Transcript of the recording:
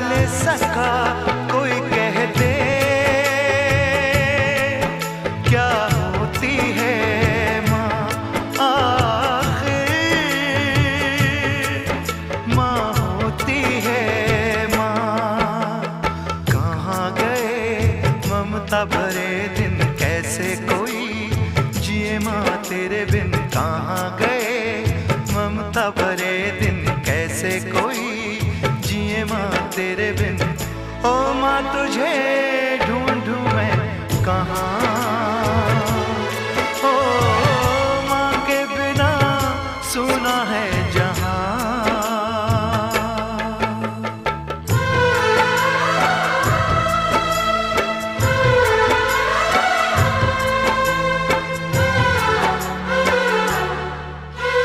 ले सका कोई कह दे क्या होती है माँ आखिर, माँ होती है माँ। कहाँ गए ममता भरे दिन, कैसे कोई जिए माँ तेरे बिन। कहाँ गए ममता भरे दिन, कैसे कोई जिए माँ तेरे बिन। ओ माँ तुझे ढूंढूं मैं कहाँ, ओ माँ के बिना सुना है